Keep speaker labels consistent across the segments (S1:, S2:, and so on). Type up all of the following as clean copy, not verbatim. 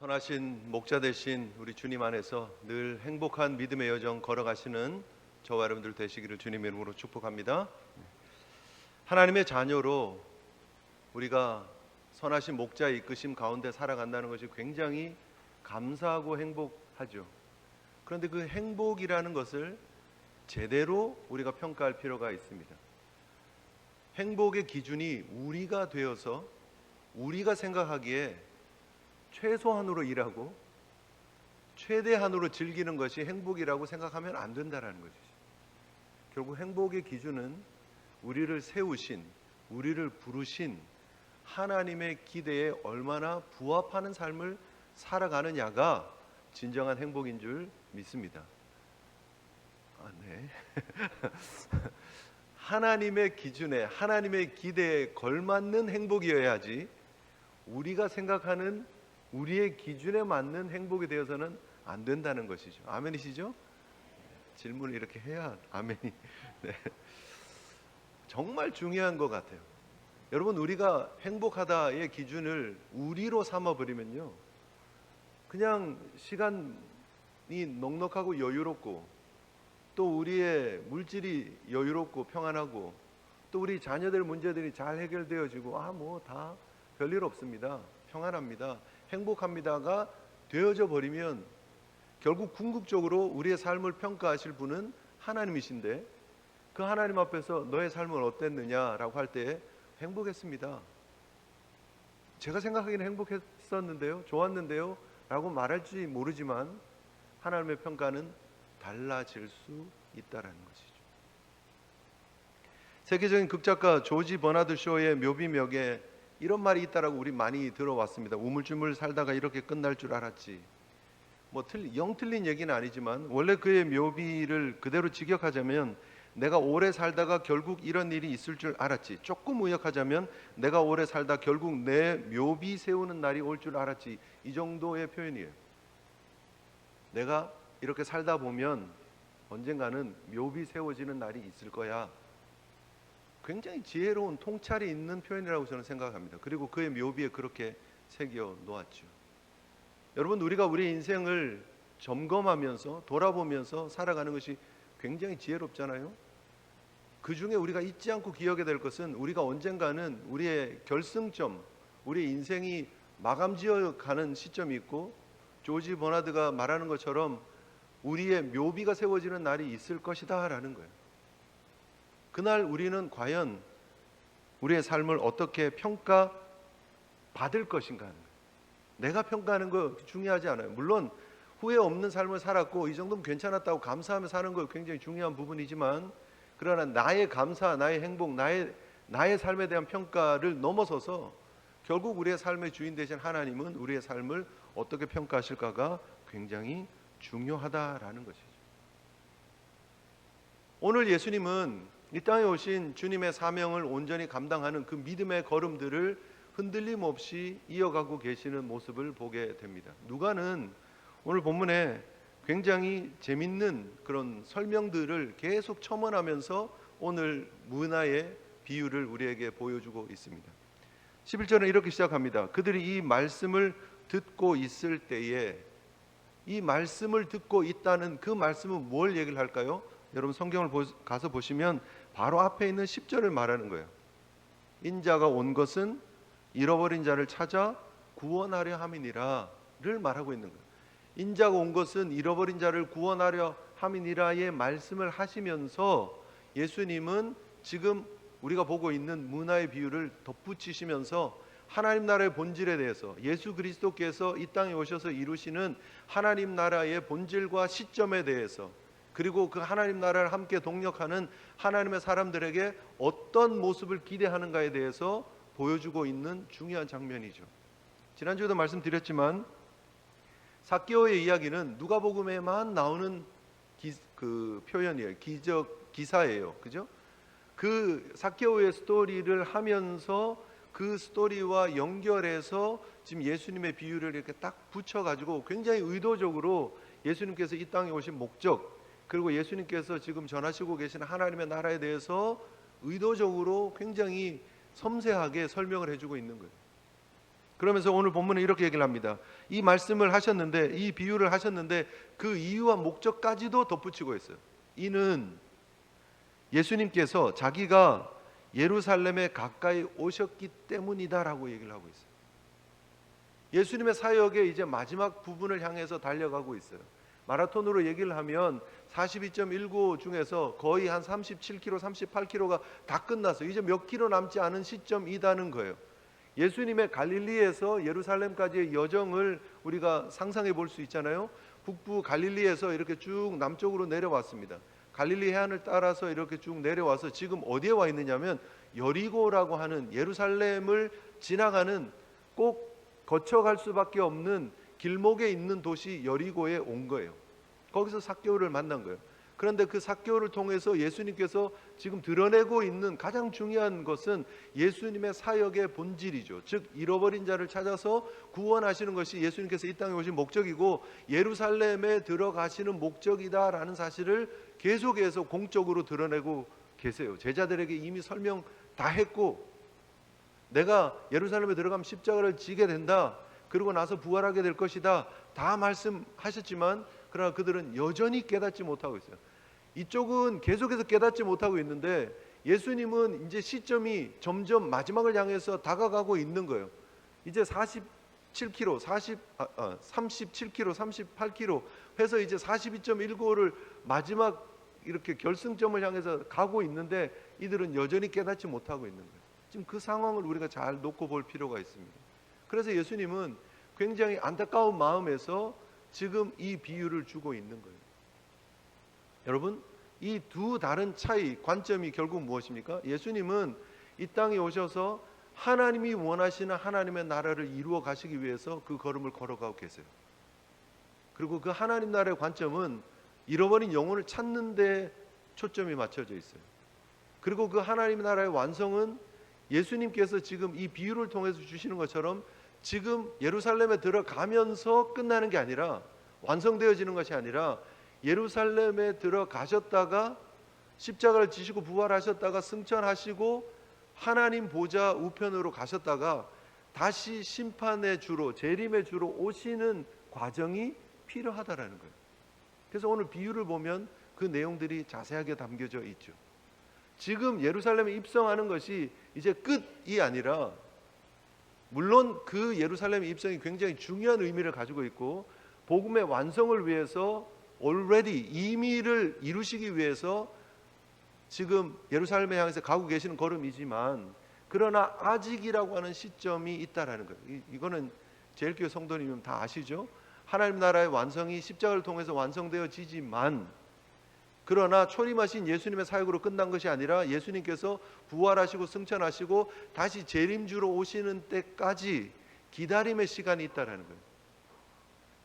S1: 선하신 목자 되신 우리 주님 안에서 늘 행복한 믿음의 여정 걸어가시는 저와 여러분들 되시기를 주님의 이름으로 축복합니다. 하나님의 자녀로 우리가 선하신 목자의 이끄심 가운데 살아간다는 것이 굉장히 감사하고 행복하죠. 그런데 그 행복이라는 것을 제대로 우리가 평가할 필요가 있습니다. 행복의 기준이 우리가 되어서 우리가 생각하기에 최소한으로 일하고 최대한으로 즐기는 것이 행복이라고 생각하면 안 된다는 것이죠. 결국 행복의 기준은 우리를 세우신, 우리를 부르신 하나님의 기대에 얼마나 부합하는 삶을 살아가느냐가 진정한 행복인 줄 믿습니다. 네. 하나님의 기준에, 하나님의 기대에 걸맞는 행복이어야지 우리가 생각하는 우리의 기준에 맞는 행복이 되어서는 안 된다는 것이죠. 아멘이시죠? 질문을 이렇게 해야 아멘이. 네. 정말 중요한 것 같아요. 여러분, 우리가 행복하다의 기준을 우리로 삼아버리면요, 그냥 시간이 넉넉하고 여유롭고 또 우리의 물질이 여유롭고 평안하고 또 우리 자녀들 문제들이 잘 해결되어지고 뭐 다 별일 없습니다, 평안합니다, 행복합니다가 되어져 버리면 결국 궁극적으로 우리의 삶을 평가하실 분은 하나님이신데 그 하나님 앞에서 너의 삶은 어땠느냐라고 할 때 행복했습니다, 제가 생각하기에는 행복했었는데요, 좋았는데요 라고 말할지 모르지만 하나님의 평가는 달라질 수 있다는 것이죠. 세계적인 극작가 조지 버나드 쇼의 묘비명에 이런 말이 있다라고 우리 많이 들어왔습니다. 우물쭈물 살다가 이렇게 끝날 줄 알았지. 영 틀린 얘기는 아니지만 원래 그의 묘비를 그대로 직역하자면 내가 오래 살다가 결국 이런 일이 있을 줄 알았지. 조금 의역하자면 내가 오래 살다 결국 내 묘비 세우는 날이 올 줄 알았지. 이 정도의 표현이에요. 내가 이렇게 살다 보면 언젠가는 묘비 세워지는 날이 있을 거야. 굉장히 지혜로운 통찰이 있는 표현이라고 저는 생각합니다. 그리고 그의 묘비에 그렇게 새겨 놓았죠. 여러분, 우리가 우리 인생을 점검하면서 돌아보면서 살아가는 것이 굉장히 지혜롭잖아요. 그 중에 우리가 잊지 않고 기억해야 될 것은 우리가 언젠가는 우리의 결승점, 우리의 인생이 마감지어 가는 시점이 있고 조지 버나드가 말하는 것처럼 우리의 묘비가 세워지는 날이 있을 것이다 라는 거예요. 그날 우리는 과연 우리의 삶을 어떻게 평가받을 것인가 하는 거예요. 내가 평가하는 거 중요하지 않아요. 물론 후회 없는 삶을 살았고 이 정도면 괜찮았다고 감사하며 사는 거 굉장히 중요한 부분이지만, 그러나 나의 감사, 나의 행복, 나의 삶에 대한 평가를 넘어서서 결국 우리의 삶의 주인 되신 하나님은 우리의 삶을 어떻게 평가하실까가 굉장히 중요하다라는 것이죠. 오늘 예수님은 이 땅에 오신 주님의 사명을 온전히 감당하는 그 믿음의 걸음들을 흔들림 없이 이어가고 계시는 모습을 보게 됩니다. 누가는 오늘 본문에 굉장히 재밌는 그런 설명들을 계속 첨언하면서 오늘 문화의 비유를 우리에게 보여주고 있습니다. 11절은 이렇게 시작합니다. 그들이 이 말씀을 듣고 있을 때에, 이 말씀을 듣고 있다는 그 말씀은 뭘 얘기를 할까요? 여러분 성경을 가서 보시면 바로 앞에 있는 10절을 말하는 거예요. 인자가 온 것은 잃어버린 자를 찾아 구원하려 함이니라를 말하고 있는 거예요. 인자가 온 것은 잃어버린 자를 구원하려 함이니라의 말씀을 하시면서 예수님은 지금 우리가 보고 있는 문화의 비유를 덧붙이시면서 하나님 나라의 본질에 대해서, 예수 그리스도께서 이 땅에 오셔서 이루시는 하나님 나라의 본질과 시점에 대해서, 그리고 그 하나님 나라를 함께 동력하는 하나님의 사람들에게 어떤 모습을 기대하는가에 대해서 보여주고 있는 중요한 장면이죠. 지난주에도 말씀드렸지만 삭개오의 이야기는 누가복음에만 나오는 그 표현이에요. 기사예요. 그죠? 그 삭개오의 스토리를 하면서 그 스토리와 연결해서 지금 예수님의 비유를 이렇게 딱 붙여가지고 굉장히 의도적으로 예수님께서 이 땅에 오신 목적, 그리고 예수님께서 지금 전하시고 계시는 하나님의 나라에 대해서 의도적으로 굉장히 섬세하게 설명을 해주고 있는 거예요. 그러면서 오늘 본문에 이렇게 얘기를 합니다. 이 말씀을 하셨는데, 이 비유를 하셨는데 그 이유와 목적까지도 덧붙이고 있어요. 이는 예수님께서 자기가 예루살렘에 가까이 오셨기 때문이다라고 얘기를 하고 있어요. 예수님의 사역의 이제 마지막 부분을 향해서 달려가고 있어요. 마라톤으로 얘기를 하면 42.19 중에서 거의 한 37km, 38km가 다 끝났어요. 이제 몇 킬로 남지 않은 시점이다는 거예요. 예수님의 갈릴리에서 예루살렘까지의 여정을 우리가 상상해 볼 수 있잖아요. 북부 갈릴리에서 이렇게 쭉 남쪽으로 내려왔습니다. 갈릴리 해안을 따라서 이렇게 쭉 내려와서 지금 어디에 와 있느냐면 여리고라고 하는 예루살렘을 지나가는 꼭 거쳐갈 수밖에 없는 길목에 있는 도시 여리고에 온 거예요. 거기서 삭개오를 만난 거예요. 그런데 그 삭개오를 통해서 예수님께서 지금 드러내고 있는 가장 중요한 것은 예수님의 사역의 본질이죠. 즉 잃어버린 자를 찾아서 구원하시는 것이 예수님께서 이 땅에 오신 목적이고 예루살렘에 들어가시는 목적이다라는 사실을 계속해서 공적으로 드러내고 계세요. 제자들에게 이미 설명 다 했고, 내가 예루살렘에 들어가면 십자가를 지게 된다, 그러고 나서 부활하게 될 것이다, 다 말씀하셨지만 그러나 그들은 여전히 깨닫지 못하고 있어요. 이쪽은 계속해서 깨닫지 못하고 있는데 예수님은 이제 시점이 점점 마지막을 향해서 다가가고 있는 거예요. 이제 37km, 37km, 38km 해서 이제 42.15를 마지막 이렇게 결승점을 향해서 가고 있는데 이들은 여전히 깨닫지 못하고 있는 거예요. 지금 그 상황을 우리가 잘 놓고 볼 필요가 있습니다. 그래서 예수님은 굉장히 안타까운 마음에서 지금 이 비유를 주고 있는 거예요. 여러분, 이 두 다른 차이, 관점이 결국 무엇입니까? 예수님은 이 땅에 오셔서 하나님이 원하시는 하나님의 나라를 이루어 가시기 위해서 그 걸음을 걸어가고 계세요. 그리고 그 하나님 나라의 관점은 잃어버린 영혼을 찾는 데 초점이 맞춰져 있어요. 그리고 그 하나님 나라의 완성은 예수님께서 지금 이 비유를 통해서 주시는 것처럼 지금 예루살렘에 들어가면서 끝나는 게 아니라, 완성되어지는 것이 아니라 예루살렘에 들어가셨다가 십자가를 지시고 부활하셨다가 승천하시고 하나님 보좌 우편으로 가셨다가 다시 심판의 주로, 재림의 주로 오시는 과정이 필요하다라는 거예요. 그래서 오늘 비유를 보면 그 내용들이 자세하게 담겨져 있죠. 지금 예루살렘에 입성하는 것이 이제 끝이 아니라, 물론 그 예루살렘 입성이 굉장히 중요한 의미를 가지고 있고 복음의 완성을 위해서 already 이미를 이루시기 위해서 지금 예루살렘에 향해서 가고 계시는 걸음이지만, 그러나 아직이라고 하는 시점이 있다라는 거예요. 이거는 제일교회 성도님은 다 아시죠? 하나님 나라의 완성이 십자가를 통해서 완성되어지지만, 그러나 초림하신 예수님의 사역으로 끝난 것이 아니라 예수님께서 부활하시고 승천하시고 다시 재림주로 오시는 때까지 기다림의 시간이 있다라는 거예요.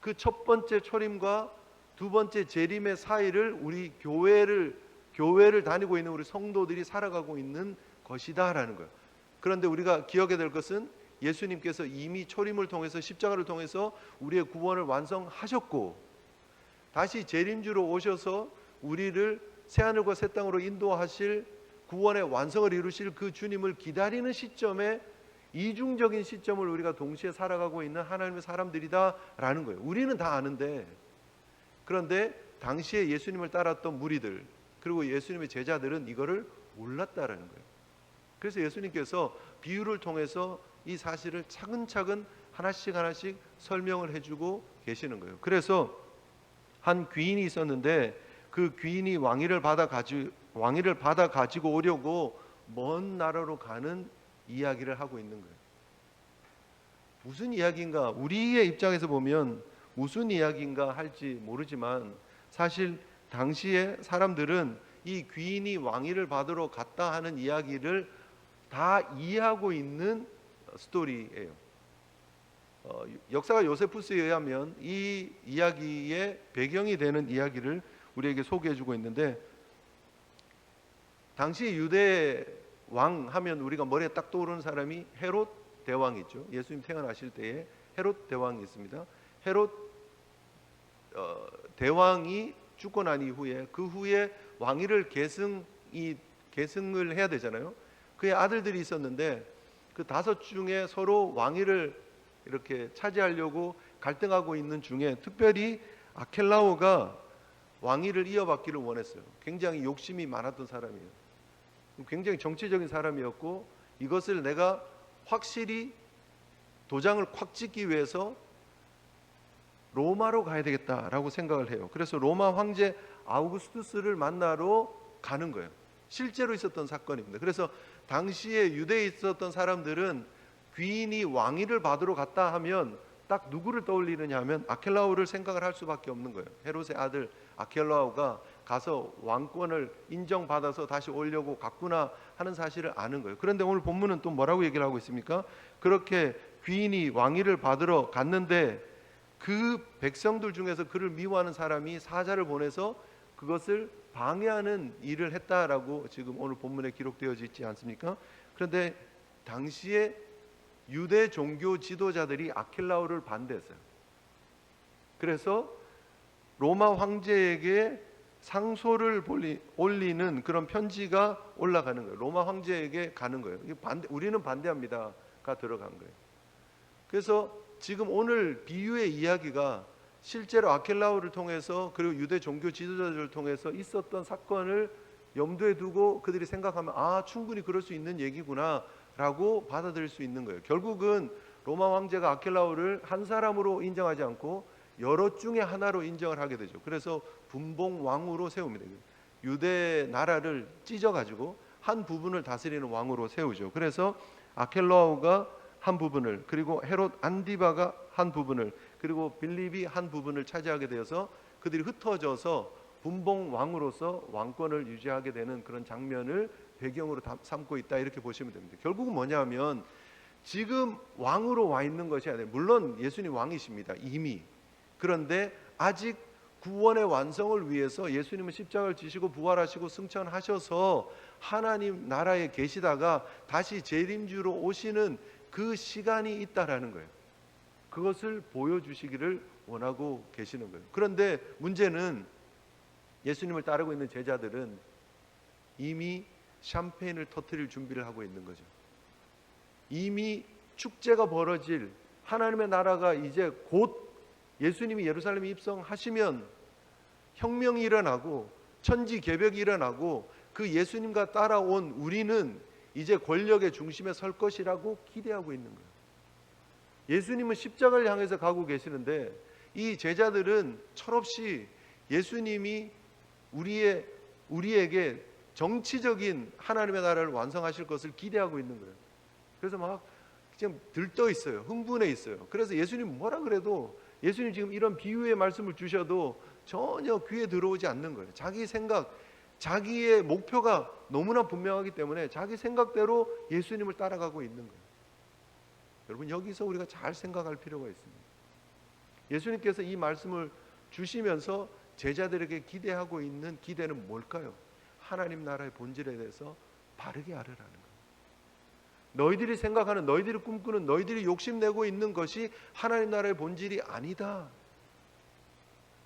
S1: 그 첫 번째 초림과 두 번째 재림의 사이를 우리 교회를 다니고 있는 우리 성도들이 살아가고 있는 것이다라는 거예요. 그런데 우리가 기억해야 될 것은 예수님께서 이미 초림을 통해서 십자가를 통해서 우리의 구원을 완성하셨고 다시 재림주로 오셔서 우리를 새하늘과 새 땅으로 인도하실 구원의 완성을 이루실 그 주님을 기다리는 시점에 이중적인 시점을 우리가 동시에 살아가고 있는 하나님의 사람들이다라는 거예요. 우리는 다 아는데, 그런데 당시에 예수님을 따랐던 무리들 그리고 예수님의 제자들은 이거를 몰랐다라는 거예요. 그래서 예수님께서 비유를 통해서 이 사실을 차근차근 하나씩 설명을 해주고 계시는 거예요. 그래서 한 귀인이 있었는데 그 귀인이 왕위를 받아 가지고 오려고 먼 나라로 가는 이야기를 하고 있는 거예요. 무슨 이야기인가? 우리의 입장에서 보면 무슨 이야기인가 할지 모르지만 사실 당시에 사람들은 이 귀인이 왕위를 받으러 갔다 하는 이야기를 다 이해하고 있는 스토리예요. 역사가 요세푸스에 의하면 이 이야기의 배경이 되는 이야기를 우리에게 소개해주고 있는데, 당시 유대 왕 하면 우리가 머리에 딱 떠오르는 사람이 헤롯 대왕이 있죠. 예수님 태어나실 때에 헤롯 대왕이 있습니다. 헤롯 대왕이 죽고 난 이후에 그 후에 왕위를 계승을 해야 되잖아요. 그의 아들들이 있었는데 그 5 중에 서로 왕위를 이렇게 차지하려고 갈등하고 있는 중에 특별히 아켈라오가 왕위를 이어받기를 원했어요. 굉장히 욕심이 많았던 사람이에요. 굉장히 정치적인 사람이었고 이것을 내가 확실히 도장을 콱 찍기 위해서 로마로 가야 되겠다라고 생각을 해요. 그래서 로마 황제 아우구스투스를 만나러 가는 거예요. 실제로 있었던 사건입니다. 그래서 당시에 유대에 있었던 사람들은 귀인이 왕위를 받으러 갔다 하면 딱 누구를 떠올리느냐 하면 아켈라오를 생각을 할 수밖에 없는 거예요. 헤롯의 아들 아켈라오가 가서 왕권을 인정받아서 다시 오려고 갔구나 하는 사실을 아는 거예요. 그런데 오늘 본문은 또 뭐라고 얘기를 하고 있습니까? 그렇게 귀인이 왕위를 받으러 갔는데 그 백성들 중에서 그를 미워하는 사람이 사자를 보내서 그것을 방해하는 일을 했다라고 지금 오늘 본문에 기록되어져 있지 않습니까? 그런데 당시에 유대 종교 지도자들이 아켈라오를 반대했어요. 그래서 로마 황제에게 상소를 올리는 그런 편지가 올라가는 거예요. 로마 황제에게 가는 거예요. 우리는 반대합니다가 들어간 거예요. 그래서 지금 오늘 비유의 이야기가 실제로 아켈라오를 통해서 그리고 유대 종교 지도자들을 통해서 있었던 사건을 염두에 두고 그들이 생각하면 충분히 그럴 수 있는 얘기구나 라고 받아들일 수 있는 거예요. 결국은 로마 황제가 아켈라오를 한 사람으로 인정하지 않고 여럿 중에 하나로 인정을 하게 되죠. 그래서 분봉왕으로 세웁니다. 유대 나라를 찢어가지고 한 부분을 다스리는 왕으로 세우죠. 그래서 아켈라오가 한 부분을, 그리고 헤롯 안디바가 한 부분을, 그리고 빌립이 한 부분을 차지하게 되어서 그들이 흩어져서 분봉 왕으로서 왕권을 유지하게 되는 그런 장면을 배경으로 삼고 있다, 이렇게 보시면 됩니다. 결국은 뭐냐면 지금 왕으로 와 있는 것이 아니라, 물론 예수님 왕이십니다, 이미. 그런데 아직 구원의 완성을 위해서 예수님은 십자가를 지시고 부활하시고 승천하셔서 하나님 나라에 계시다가 다시 재림주로 오시는 그 시간이 있다라는 거예요. 그것을 보여주시기를 원하고 계시는 거예요. 그런데 문제는 예수님을 따르고 있는 제자들은 이미 샴페인을 터뜨릴 준비를 하고 있는 거죠. 이미 축제가 벌어질, 하나님의 나라가 이제 곧 예수님이 예루살렘에 입성하시면 혁명이 일어나고 천지개벽이 일어나고 그 예수님과 따라온 우리는 이제 권력의 중심에 설 것이라고 기대하고 있는 거예요. 예수님은 십자가를 향해서 가고 계시는데 이 제자들은 철없이 예수님이 우리에게 정치적인 하나님의 나라를 완성하실 것을 기대하고 있는 거예요. 그래서 막 지금 들떠 있어요. 흥분해 있어요. 그래서 예수님 뭐라 그래도, 예수님 지금 이런 비유의 말씀을 주셔도 전혀 귀에 들어오지 않는 거예요. 자기 생각, 자기의 목표가 너무나 분명하기 때문에 자기 생각대로 예수님을 따라가고 있는 거예요. 여러분, 여기서 우리가 잘 생각할 필요가 있습니다. 예수님께서 이 말씀을 주시면서 제자들에게 기대하고 있는 기대는 뭘까요? 하나님 나라의 본질에 대해서 바르게 알으라는 거예요. 너희들이 생각하는, 너희들이 꿈꾸는, 너희들이 욕심내고 있는 것이 하나님 나라의 본질이 아니다.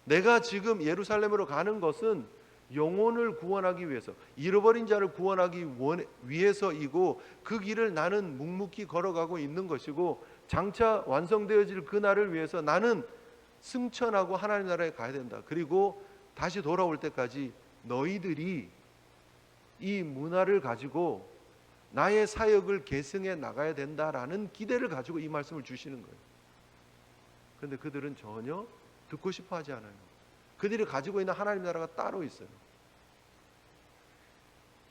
S1: 내가 지금 예루살렘으로 가는 것은 영혼을 구원하기 위해서, 잃어버린 자를 구원하기 위해서이고, 그 길을 나는 묵묵히 걸어가고 있는 것이고, 장차 완성되어질 그 날을 위해서 나는 승천하고 하나님 나라에 가야 된다. 그리고 다시 돌아올 때까지 너희들이 이 문화를 가지고 나의 사역을 계승해 나가야 된다라는 기대를 가지고 이 말씀을 주시는 거예요. 그런데 그들은 전혀 듣고 싶어 하지 않아요. 그들이 가지고 있는 하나님 나라가 따로 있어요.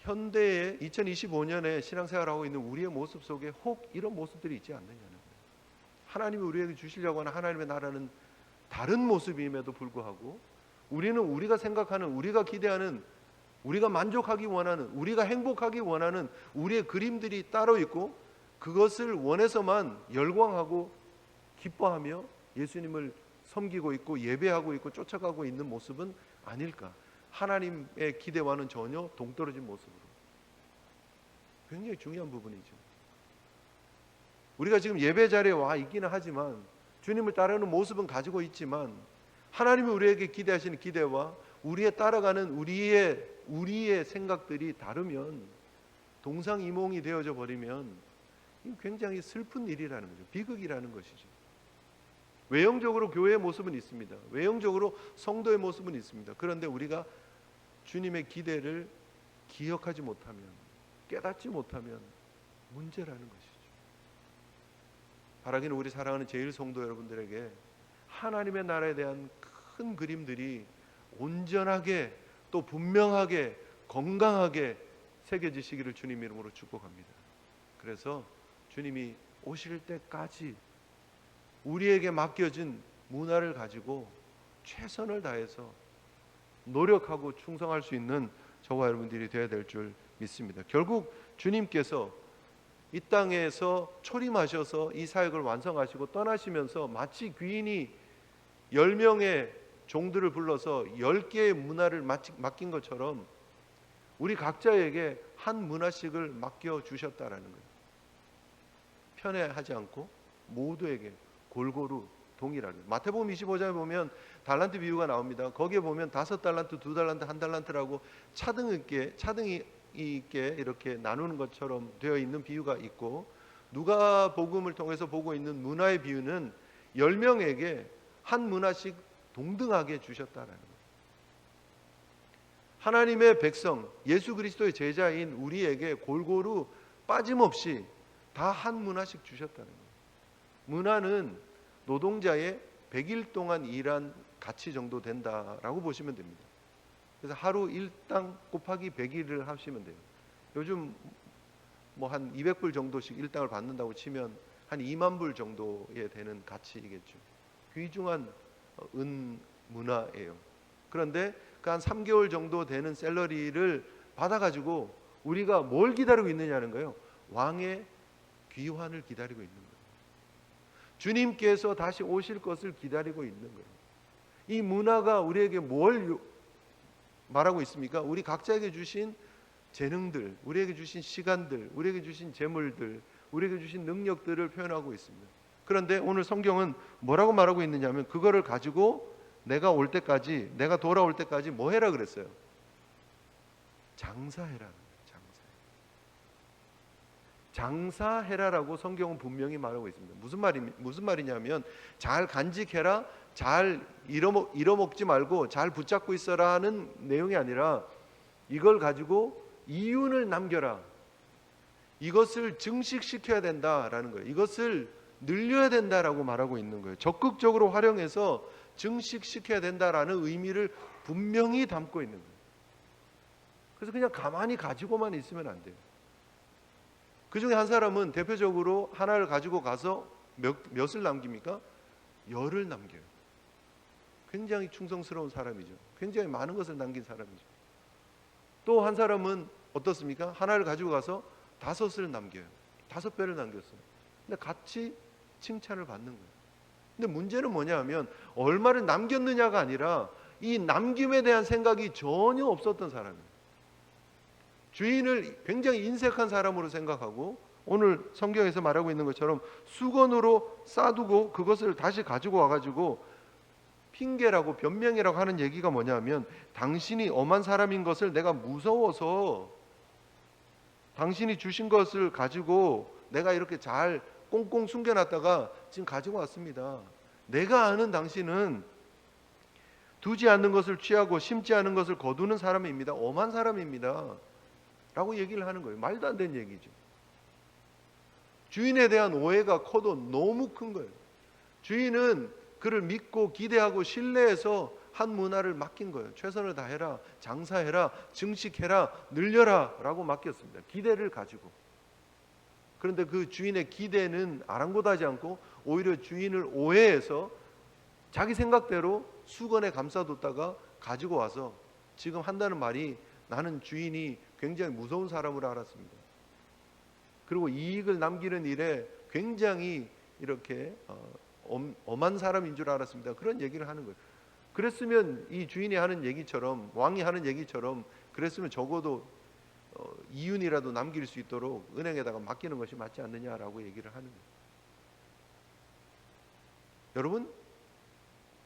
S1: 현대의 2025년에 신앙생활하고 있는 우리의 모습 속에 혹 이런 모습들이 있지 않느냐는 거예요. 하나님이 우리에게 주시려고 하는 하나님의 나라는 다른 모습임에도 불구하고 우리는 우리가 생각하는, 우리가 기대하는, 우리가 만족하기 원하는, 우리가 행복하기 원하는 우리의 그림들이 따로 있고, 그것을 원해서만 열광하고 기뻐하며 예수님을 섬기고 있고 예배하고 있고 쫓아가고 있는 모습은 아닐까. 하나님의 기대와는 전혀 동떨어진 모습으로. 굉장히 중요한 부분이죠. 우리가 지금 예배 자리에 와 있기는 하지만, 주님을 따르는 모습은 가지고 있지만, 하나님이 우리에게 기대하시는 기대와 우리의 따라가는 우리의 생각들이 다르면, 동상이몽이 되어져 버리면 굉장히 슬픈 일이라는 거죠. 비극이라는 것이죠. 외형적으로 교회의 모습은 있습니다. 외형적으로 성도의 모습은 있습니다. 그런데 우리가 주님의 기대를 기억하지 못하면, 깨닫지 못하면 문제라는 것이죠. 바라기는 우리 사랑하는 제일 성도 여러분들에게 하나님의 나라에 대한 큰 그림들이 온전하게 또 분명하게 건강하게 새겨지시기를 주님 이름으로 축복합니다. 그래서 주님이 오실 때까지 우리에게 맡겨진 문화를 가지고 최선을 다해서 노력하고 충성할 수 있는 저와 여러분들이 되어야 될 줄 믿습니다. 결국 주님께서 이 땅에서 초림하셔서 이 사역을 완성하시고 떠나시면서 마치 귀인이 10명의 종들을 불러서 10개의 문화를 맡긴 것처럼 우리 각자에게 한 문화씩을 맡겨주셨다라는 거예요. 편애하지 않고 모두에게 골고루 동일하게. 마태복음 25장에 보면 달란트 비유가 나옵니다. 거기에 보면 5달란트, 2달란트, 1달란트라고 차등이 있게 이렇게 나누는 것처럼 되어 있는 비유가 있고, 누가복음을 통해서 보고 있는 문화의 비유는 10명에게 한 문화씩 동등하게 주셨다라는 거예요. 하나님의 백성, 예수 그리스도의 제자인 우리에게 골고루 빠짐없이 다 한 문화씩 주셨다는 거예요. 문화는 노동자의 100일 동안 일한 가치 정도 된다라고 보시면 됩니다. 그래서 하루 일당 곱하기 100일을 하시면 돼요. 요즘 뭐 한 200불 정도씩 일당을 받는다고 치면 한 2만 불 정도에 되는 가치이겠죠. 귀중한 은 문화예요. 그런데 그 한 3개월 정도 되는 샐러리를 받아가지고 우리가 뭘 기다리고 있느냐는 거예요. 왕의 귀환을 기다리고 있는 거예요. 주님께서 다시 오실 것을 기다리고 있는 거예요. 이 문화가 우리에게 뭘 말하고 있습니까? 우리 각자에게 주신 재능들, 우리에게 주신 시간들, 우리에게 주신 재물들, 우리에게 주신 능력들을 표현하고 있습니다. 그런데 오늘 성경은 뭐라고 말하고 있느냐면 그거를 가지고 내가 올 때까지, 내가 돌아올 때까지 뭐 해라 그랬어요? 장사해라. 장사해라라고 성경은 분명히 말하고 있습니다. 무슨 말이냐면 잘 간직해라, 잘 잃어먹지 말고 잘 붙잡고 있어라 하는 내용이 아니라 이걸 가지고 이윤을 남겨라. 이것을 증식시켜야 된다라는 거예요. 이것을 늘려야 된다라고 말하고 있는 거예요. 적극적으로 활용해서 증식시켜야 된다라는 의미를 분명히 담고 있는 거예요. 그래서 그냥 가만히 가지고만 있으면 안 돼요. 그 중에 한 사람은 대표적으로 하나를 가지고 가서 몇을 남깁니까? 열을 남겨요. 굉장히 충성스러운 사람이죠. 굉장히 많은 것을 남긴 사람이죠. 또 한 사람은 어떻습니까? 하나를 가지고 가서 5을 남겨요. 5배를 남겼어요. 근데 같이 칭찬을 받는 거예요. 근데 문제는 뭐냐 하면 얼마를 남겼느냐가 아니라 이 남김에 대한 생각이 전혀 없었던 사람이에요. 주인을 굉장히 인색한 사람으로 생각하고 오늘 성경에서 말하고 있는 것처럼 수건으로 싸두고 그것을 다시 가지고 와가지고 핑계라고 변명이라고 하는 얘기가 뭐냐면 당신이 엄한 사람인 것을 내가 무서워서 당신이 주신 것을 가지고 내가 이렇게 잘 꽁꽁 숨겨놨다가 지금 가지고 왔습니다. 내가 아는 당신은 두지 않는 것을 취하고 심지 않은 것을 거두는 사람입니다. 엄한 사람입니다. 라고 얘기를 하는 거예요. 말도 안 되는 얘기죠. 주인에 대한 오해가 커도 너무 큰 거예요. 주인은 그를 믿고 기대하고 신뢰해서 한 문화를 맡긴 거예요. 최선을 다해라, 장사해라, 증식해라, 늘려라 라고 맡겼습니다. 기대를 가지고. 그런데 그 주인의 기대는 아랑곳하지 않고 오히려 주인을 오해해서 자기 생각대로 수건에 감싸뒀다가 가지고 와서 지금 한다는 말이 나는 주인이 굉장히 무서운 사람으로 알았습니다. 그리고 이익을 남기는 일에 굉장히 이렇게 엄한 사람인 줄 알았습니다. 그런 얘기를 하는 거예요. 그랬으면 이 주인이 하는 얘기처럼 왕이 하는 얘기처럼 그랬으면 적어도 이윤이라도 남길 수 있도록 은행에다가 맡기는 것이 맞지 않느냐라고 얘기를 하는 거예요. 여러분,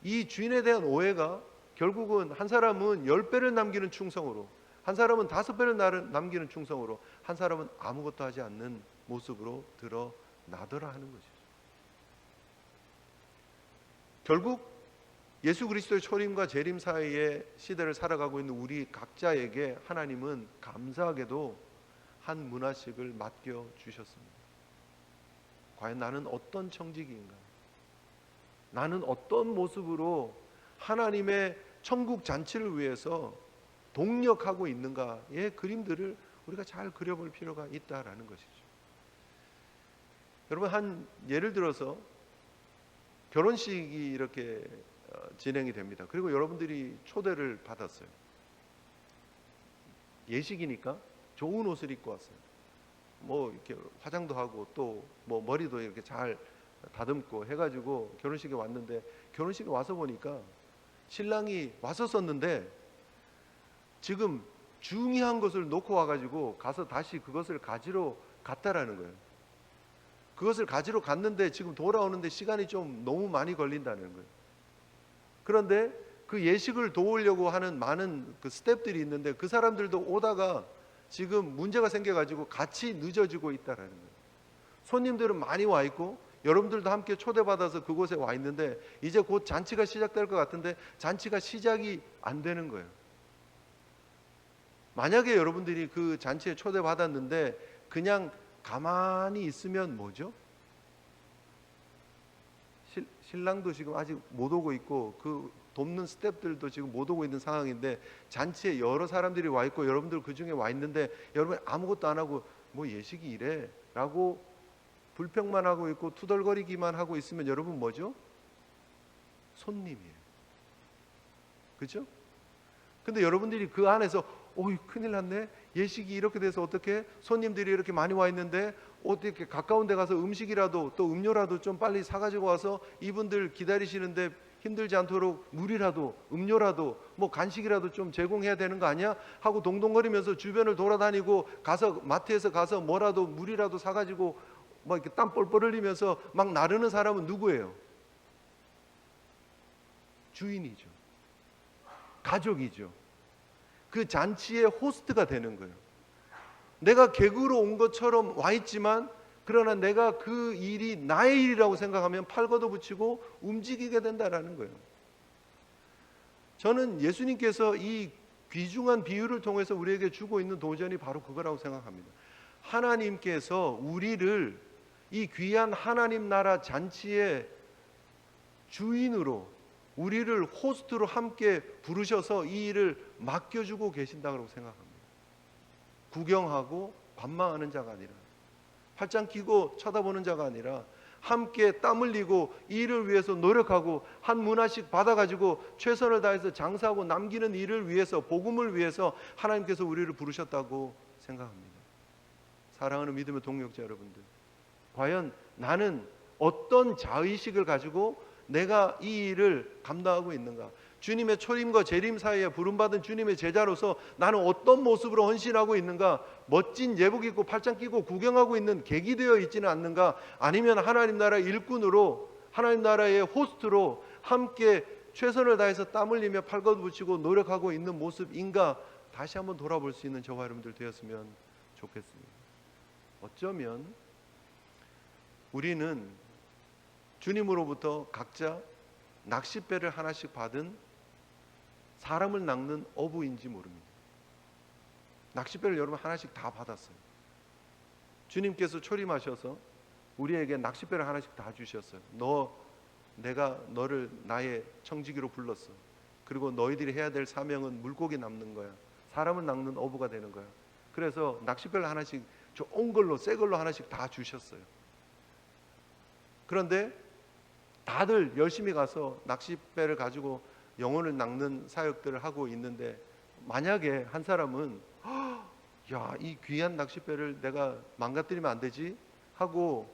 S1: 이 주인에 대한 오해가 결국은 한 사람은 10배를 남기는 충성으로, 한 사람은 5배를 남기는 충성으로, 한 사람은 아무것도 하지 않는 모습으로 드러나더라 하는 것이죠. 결국 예수 그리스도의 초림과 재림 사이의 시대를 살아가고 있는 우리 각자에게 하나님은 감사하게도 한 문화식을 맡겨 주셨습니다. 과연 나는 어떤 청지기인가? 나는 어떤 모습으로 하나님의 천국 잔치를 위해서 동력하고 있는가의 그림들을 우리가 잘 그려볼 필요가 있다라는 것이죠. 여러분, 한 예를 들어서 결혼식이 이렇게 진행이 됩니다. 그리고 여러분들이 초대를 받았어요. 예식이니까 좋은 옷을 입고 왔어요. 뭐 이렇게 화장도 하고 또 뭐 머리도 이렇게 잘 다듬고 해가지고 결혼식에 왔는데, 결혼식에 와서 보니까 신랑이 왔었었는데 지금 중요한 것을 놓고 와가지고 가서 다시 그것을 가지러 갔다라는 거예요. 그것을 가지러 갔는데 지금 돌아오는데 시간이 좀 너무 많이 걸린다는 거예요. 그런데 그 예식을 도우려고 하는 많은 그 스태프들이 있는데 그 사람들도 오다가 지금 문제가 생겨가지고 같이 늦어지고 있다라는 거예요. 손님들은 많이 와 있고 여러분들도 함께 초대받아서 그곳에 와 있는데 이제 곧 잔치가 시작될 것 같은데 잔치가 시작이 안 되는 거예요. 만약에 여러분들이 그 잔치에 초대받았는데 그냥 가만히 있으면 뭐죠? 신랑도 지금 아직 못 오고 있고 그 돕는 스태프들도 지금 못 오고 있는 상황인데 잔치에 여러 사람들이 와 있고 여러분들 그 중에 와 있는데 여러분 아무것도 안 하고 뭐 예식이 이래 라고 불평만 하고 있고 투덜거리기만 하고 있으면 여러분 뭐죠? 손님이에요. 그죠? 근데 여러분들이 그 안에서 오이 큰일 났네, 예식이 이렇게 돼서 어떻게, 손님들이 이렇게 많이 와 있는데 어떻게 가까운 데 가서 음식이라도 또 음료라도 좀 빨리 사가지고 와서 이분들 기다리시는데 힘들지 않도록 물이라도 음료라도 뭐 간식이라도 좀 제공해야 되는 거 아니야? 하고 동동거리면서 주변을 돌아다니고 가서 마트에서 가서 뭐라도 물이라도 사가지고 막 이렇게 땀 뻘뻘 흘리면서 막 나르는 사람은 누구예요? 주인이죠. 가족이죠. 그 잔치의 호스트가 되는 거예요. 내가 객으로 온 것처럼 와 있지만 그러나 내가 그 일이 나의 일이라고 생각하면 팔 걷어붙이고 움직이게 된다라는 거예요. 저는 예수님께서 이 귀중한 비유를 통해서 우리에게 주고 있는 도전이 바로 그거라고 생각합니다. 하나님께서 우리를 이 귀한 하나님 나라 잔치의 주인으로, 우리를 호스트로 함께 부르셔서 이 일을 맡겨주고 계신다고 생각합니다. 구경하고 관망하는 자가 아니라, 팔짱 끼고 쳐다보는 자가 아니라 함께 땀 흘리고 이 일을 위해서 노력하고 한 문화씩 받아가지고 최선을 다해서 장사하고 남기는 일을 위해서, 복음을 위해서 하나님께서 우리를 부르셨다고 생각합니다. 사랑하는 믿음의 동역자 여러분들, 과연 나는 어떤 자의식을 가지고 내가 이 일을 감당하고 있는가? 주님의 초림과 재림 사이에 부름받은 주님의 제자로서 나는 어떤 모습으로 헌신하고 있는가? 멋진 예복 입고 팔짱 끼고 구경하고 있는 객이 되어 있지는 않는가? 아니면 하나님 나라 일꾼으로, 하나님 나라의 호스트로 함께 최선을 다해서 땀 흘리며 팔 걷어붙이고 노력하고 있는 모습인가? 다시 한번 돌아볼 수 있는 저와 여러분들 되었으면 좋겠습니다. 어쩌면 우리는 주님으로부터 각자 낚싯배를 하나씩 받은 사람을 낚는 어부인지 모릅니다. 낚싯배를 여러분 하나씩 다 받았어요. 주님께서 초림하셔서 우리에게 낚싯배를 하나씩 다 주셨어요. 내가 너를 나의 청지기로 불렀어. 그리고 너희들이 해야 될 사명은 물고기 낚는 거야. 사람을 낚는 어부가 되는 거야. 그래서 낚싯배를 하나씩 좋은 걸로, 새 걸로 하나씩 다 주셨어요. 그런데 다들 열심히 가서 낚싯배를 가지고 영혼을 낚는 사역들을 하고 있는데, 만약에 한 사람은 야, 이 귀한 낚싯배를 내가 망가뜨리면 안 되지 하고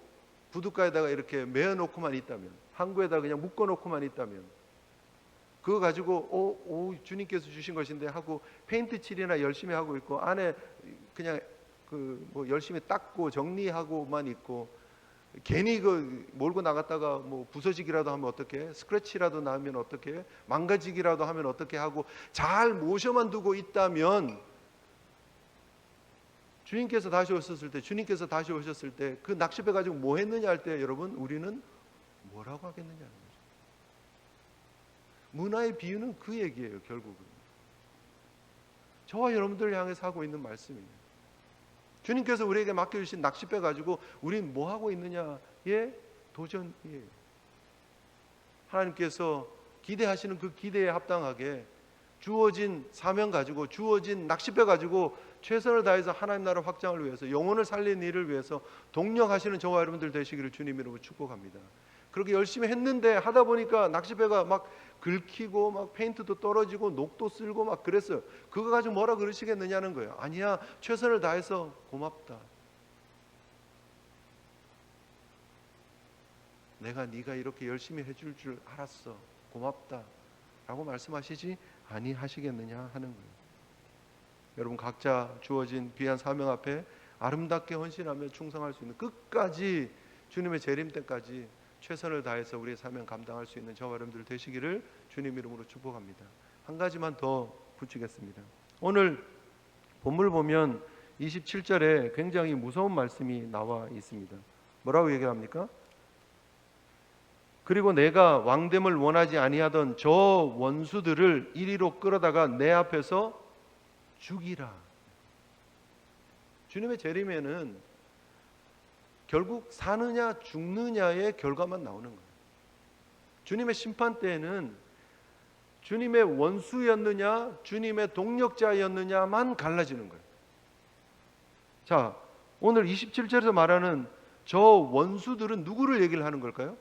S1: 부둣가에다가 이렇게 메어놓고만 있다면, 항구에다가 그냥 묶어놓고만 있다면, 그거 가지고 주님께서 주신 것인데 하고 페인트 칠이나 열심히 하고 있고 안에 그냥 뭐 열심히 닦고 정리하고만 있고, 괜히 몰고 나갔다가 뭐 부서지기라도 하면 어떻게, 스크래치라도 나면 어떻게, 망가지기라도 하면 어떻게 하고 잘 모셔만 두고 있다면, 주님께서 다시 오셨을 때 그 낚싯배 가지고 뭐 했느냐 할 때 여러분, 우리는 뭐라고 하겠느냐는 거죠. 문화의 비유는 그 얘기예요. 결국은 저와 여러분들을 향해서 하고 있는 말씀이에요. 주님께서 우리에게 맡겨주신 낚싯배 가지고 우린 뭐 하고 있느냐의 도전이에요. 하나님께서 기대하시는 그 기대에 합당하게 주어진 사명 가지고, 주어진 낚싯배 가지고 최선을 다해서 하나님 나라 확장을 위해서, 영혼을 살리는 일을 위해서 동력하시는 저와 여러분들 되시기를 주님 이름으로 축복합니다. 그렇게 열심히 했는데 하다 보니까 낚싯배가 막 긁히고 막 페인트도 떨어지고 녹도 쓸고 막 그랬어요. 그거 가지고 뭐라 그러시겠느냐는 거예요. 아니야, 최선을 다해서 고맙다. 내가 네가 이렇게 열심히 해줄 줄 알았어, 고맙다 라고 말씀하시지 아니하시겠느냐 하는 거예요. 여러분, 각자 주어진 귀한 사명 앞에 아름답게 헌신하며 충성할 수 있는, 끝까지 주님의 재림 때까지 최선을 다해서 우리의 사명 감당할 수 있는 저와 여러분들 되시기를 주님 이름으로 축복합니다. 한 가지만 더 붙이겠습니다. 오늘 본문을 보면 27절에 굉장히 무서운 말씀이 나와 있습니다. 뭐라고 얘기합니까? 그리고 내가 왕됨을 원하지 아니하던 저 원수들을 이리로 끌어다가 내 앞에서 죽이라. 주님의 재림에는 결국 사느냐 죽느냐의 결과만 나오는 거예요. 주님의 심판 때에는 주님의 원수였느냐 주님의 동력자였느냐만 갈라지는 거예요. 자, 오늘 27절에서 말하는 저 원수들은 누구를 얘기를 하는 걸까요?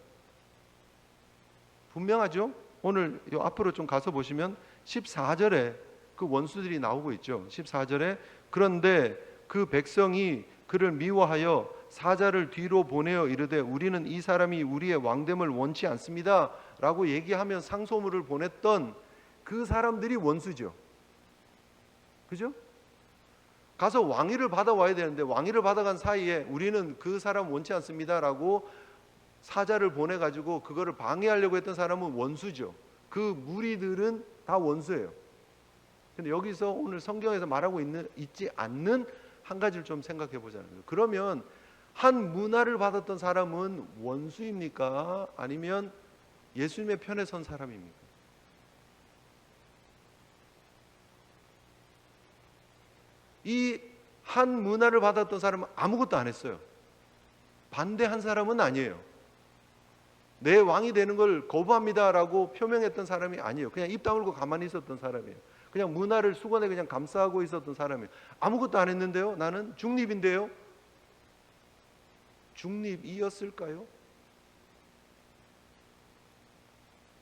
S1: 분명하죠? 오늘 요 앞으로 좀 가서 보시면 14절에 그 원수들이 나오고 있죠. 14절에 그런데 그 백성이 그를 미워하여 사자를 뒤로 보내어 이르되 우리는 이 사람이 우리의 왕됨을 원치 않습니다 라고 얘기하면 상소문을 보냈던 그 사람들이 원수죠. 그죠? 가서 왕위를 받아와야 되는데 왕위를 받아간 사이에 우리는 그 사람 원치 않습니다 라고 사자를 보내가지고 그거를 방해하려고 했던 사람은 원수죠. 그 무리들은 다 원수예요. 근데 여기서 오늘 성경에서 말하고 있지 않는 한 가지를 좀 생각해 보자는 거예요. 그러면 한 문화를 받았던 사람은 원수입니까? 아니면 예수님의 편에 선 사람입니까? 이 한 문화를 받았던 사람은 아무것도 안 했어요. 반대한 사람은 아니에요. 내 왕이 되는 걸 거부합니다라고 표명했던 사람이 아니에요. 그냥 입 다물고 가만히 있었던 사람이에요. 그냥 문화를 수건에 그냥 감싸고 있었던 사람이에요. 아무것도 안 했는데요. 나는 중립인데요. 중립이었을까요?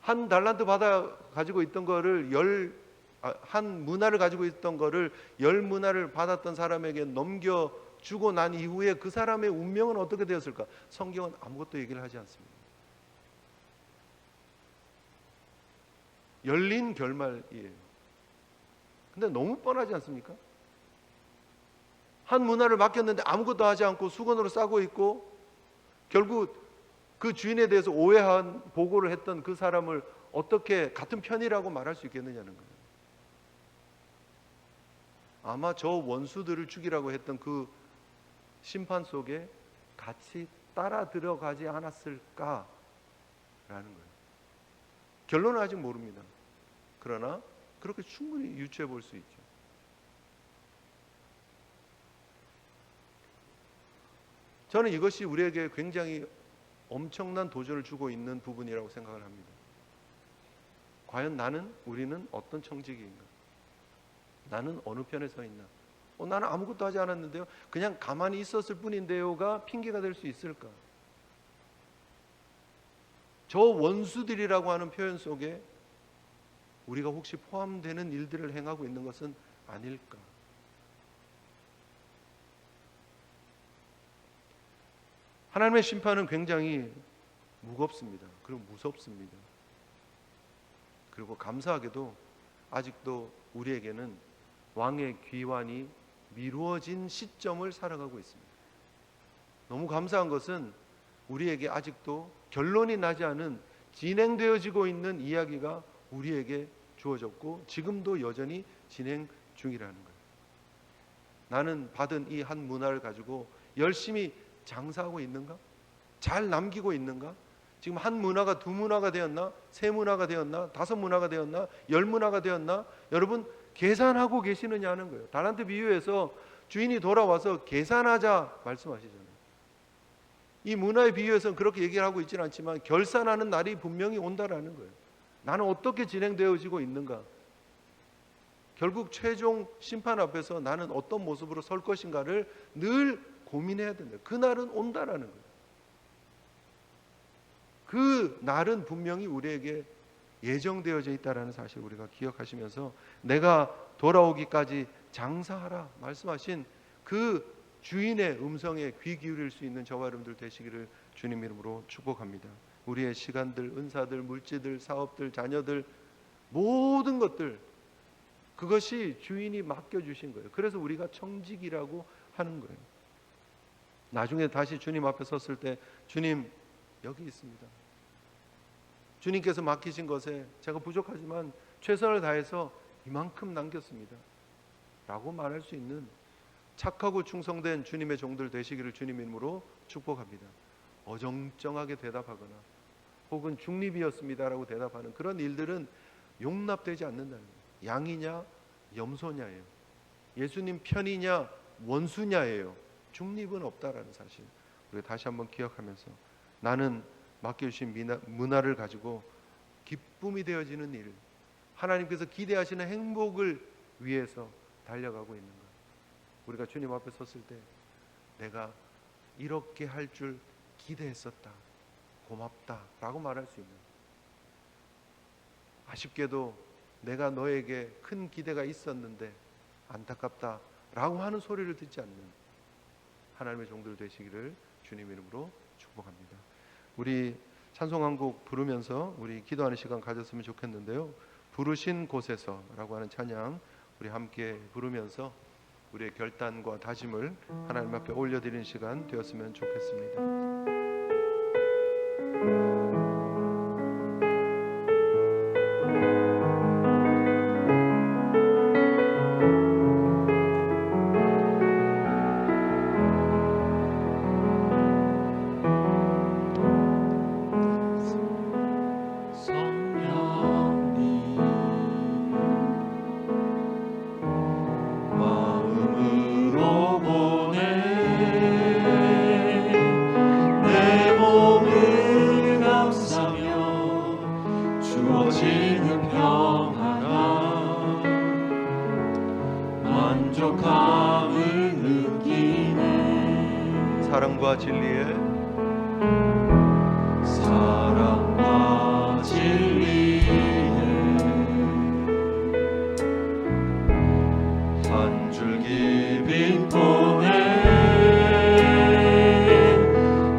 S1: 한 달란트 받아 가지고 있던 거를 한 문화를 가지고 있던 거를 10문화를 받았던 사람에게 넘겨주고 난 이후에 그 사람의 운명은 어떻게 되었을까? 성경은 아무것도 얘기를 하지 않습니다. 열린 결말이에요. 근데 너무 뻔하지 않습니까? 한 문화를 맡겼는데 아무것도 하지 않고 수건으로 싸고 있고 결국 그 주인에 대해서 오해한 보고를 했던 그 사람을 어떻게 같은 편이라고 말할 수 있겠느냐는 거예요. 아마 저 원수들을 죽이라고 했던 그 심판 속에 같이 따라 들어가지 않았을까라는 거예요. 결론은 아직 모릅니다. 그러나 그렇게 충분히 유추해 볼 수 있죠. 저는 이것이 우리에게 굉장히 엄청난 도전을 주고 있는 부분이라고 생각을 합니다. 과연 우리는 어떤 청지기인가? 나는 어느 편에 서 있나? 나는 아무것도 하지 않았는데요. 그냥 가만히 있었을 뿐인데요가 핑계가 될 수 있을까? 저 원수들이라고 하는 표현 속에 우리가 혹시 포함되는 일들을 행하고 있는 것은 아닐까? 하나님의 심판은 굉장히 무겁습니다. 그리고 무섭습니다. 그리고 감사하게도 아직도 우리에게는 왕의 귀환이 미루어진 시점을 살아가고 있습니다. 너무 감사한 것은 우리에게 아직도 결론이 나지 않은 진행되어지고 있는 이야기가 우리에게 주어졌고 지금도 여전히 진행 중이라는 거예요. 나는 받은 이 한 문화를 가지고 열심히 장사하고 있는가? 잘 남기고 있는가? 지금 한 문화가 두 문화가 되었나? 세 문화가 되었나? 다섯 문화가 되었나? 열 문화가 되었나? 여러분 계산하고 계시느냐는 거예요. 달란트 비유에서 주인이 돌아와서 계산하자 말씀하시잖아요. 이 문화의 비유에서는 그렇게 얘기를 하고 있지는 않지만 결산하는 날이 분명히 온다라는 거예요. 나는 어떻게 진행되어지고 있는가? 결국 최종 심판 앞에서 나는 어떤 모습으로 설 것인가를 늘 고민해야 된다. 그 날은 온다라는 거예요. 그 날은 분명히 우리에게 예정되어져 있다는 사실을 우리가 기억하시면서 내가 돌아오기까지 장사하라 말씀하신 그 주인의 음성에 귀 기울일 수 있는 저와 여러분들 되시기를 주님 이름으로 축복합니다. 우리의 시간들, 은사들, 물질들, 사업들, 자녀들 모든 것들 그것이 주인이 맡겨주신 거예요. 그래서 우리가 청직이라고 하는 거예요. 나중에 다시 주님 앞에 섰을 때 주님 여기 있습니다. 주님께서 맡기신 것에 제가 부족하지만 최선을 다해서 이만큼 남겼습니다 라고 말할 수 있는 착하고 충성된 주님의 종들 되시기를 주님 이름으로 축복합니다. 어정쩡하게 대답하거나 혹은 중립이었습니다라고 대답하는 그런 일들은 용납되지 않는다는 거예요. 양이냐 염소냐예요. 예수님 편이냐 원수냐예요. 중립은 없다라는 사실 우리 다시 한번 기억하면서 나는 맡겨주신 문화를 가지고 기쁨이 되어지는 일, 하나님께서 기대하시는 행복을 위해서 달려가고 있는가? 우리가 주님 앞에 섰을 때 내가 이렇게 할 줄 기대했었다, 고맙다 라고 말할 수 있는, 아쉽게도 내가 너에게 큰 기대가 있었는데 안타깝다 라고 하는 소리를 듣지 않는 하나님의 종들 되시기를 주님 이름으로 축복합니다. 우리 찬송 한 곡 부르면서 우리 기도하는 시간 가졌으면 좋겠는데요. 부르신 곳에서 라고 하는 찬양 우리 함께 부르면서 우리의 결단과 다짐을 하나님 앞에 올려드리는 시간 되었으면 좋겠습니다. 사랑과 진리에 한 줄기 빛보내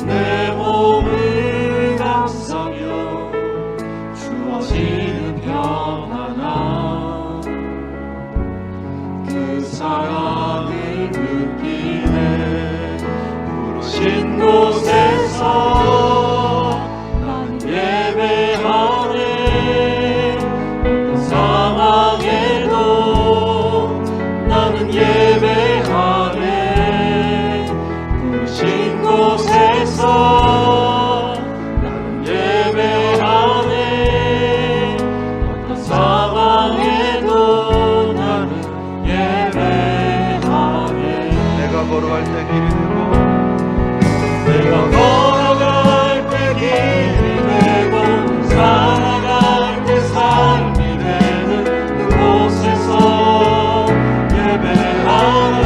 S1: 내 몸을 감싸며 주어지는 평안함 그 사랑을 느끼네. 부르신 곳에서 난 예배하네. 어떤 상황에도 나는 예배하네. 부르신 곳에서 나는 예배하네. 어떤 상황에도 나는 예배하네. 내가 걸어갈 때 길이 되고 내가 걸어갈 때 길이 되고 살아갈 때 삶이 되는 그곳에서 예배하네.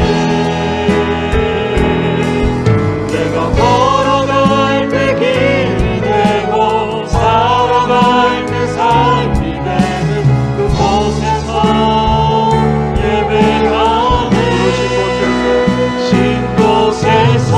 S1: 내가 걸어갈 때 길이 되고 살아갈 때 삶이 되는 그곳에서 예배하네. 부르신 곳에서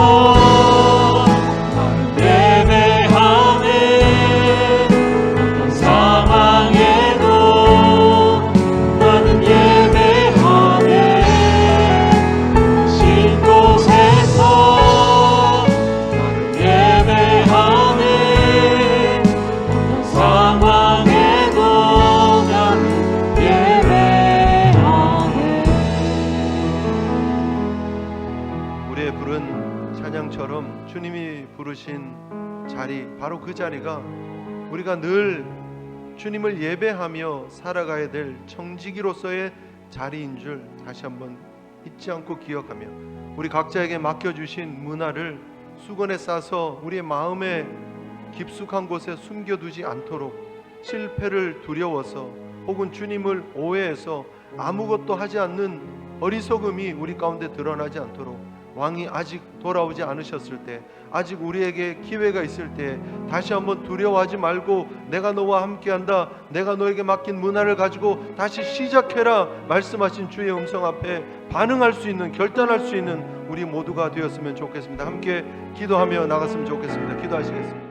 S1: 자리, 바로 그 자리가 우리가 늘 주님을 예배하며 살아가야 될 청지기로서의 자리인 줄 다시 한번 잊지 않고 기억하며, 우리 각자에게 맡겨주신 문화를 수건에 싸서 우리의 마음에 깊숙한 곳에 숨겨두지 않도록, 실패를 두려워서 혹은 주님을 오해해서 아무것도 하지 않는 어리석음이 우리 가운데 드러나지 않도록, 왕이 아직 돌아오지 않으셨을 때, 아직 우리에게 기회가 있을 때 다시 한번 두려워하지 말고 내가 너와 함께한다, 내가 너에게 맡긴 문화를 가지고 다시 시작해라 말씀하신 주의 음성 앞에 반응할 수 있는, 결단할 수 있는 우리 모두가 되었으면 좋겠습니다. 함께 기도하며 나갔으면 좋겠습니다. 기도하시겠습니다.